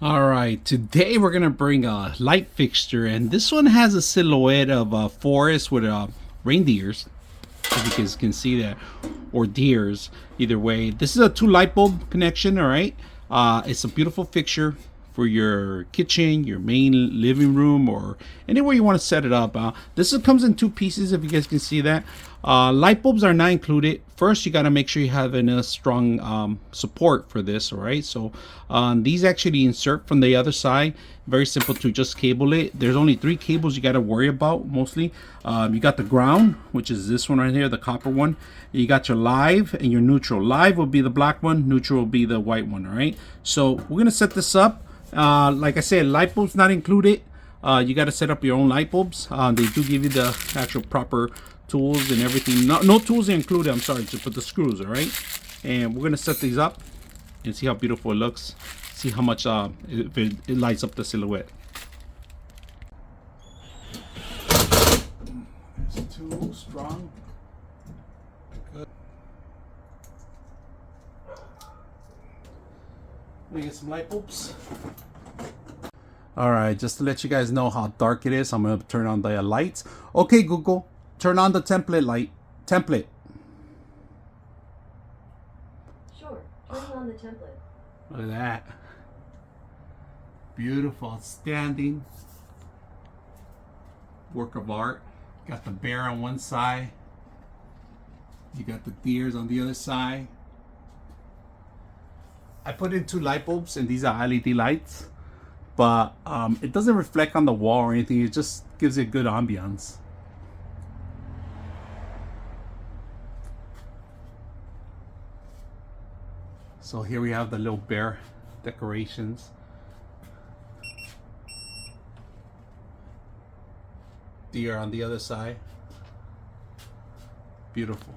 All right, today we're gonna bring a light fixture, and this one has a silhouette of a forest with reindeers, if you guys can see that, or deers. Either way, this is a two light bulb connection. All right, it's a beautiful fixture for your kitchen, your main living room, or anywhere you want to set it up. Comes in two pieces, if you guys can see that. Light bulbs are not included. First, you got to make sure you have a strong support for this. All right, so these actually insert from the other side. Very simple to just cable it. There's only three cables you got to worry about mostly. You got the ground, which is this one right here, the copper one. You got your live and your neutral. Live will be the black one, neutral will be the white one. All right, so we're gonna set this up. Like I said, light bulbs not included. You got to set up your own light bulbs. They do give you the actual proper tools and everything. No tools are included. I'm sorry, just put the screws. All right, and we're gonna set these up and see how beautiful it looks. See how much it lights up the silhouette. There's two strong. Good. Let me get some light bulbs. Alright, just to let you guys know how dark it is, I'm going to turn on the lights. Okay, Google, turn on the template light. Template. Sure, turning on the template. Look at that. Beautiful, outstanding work of art. Got the bear on one side. You got the deers on the other side. I put in two light bulbs, and these are LED lights. But it doesn't reflect on the wall or anything. It just gives it good ambiance. So here we have the little bear decorations. Deer on the other side. Beautiful.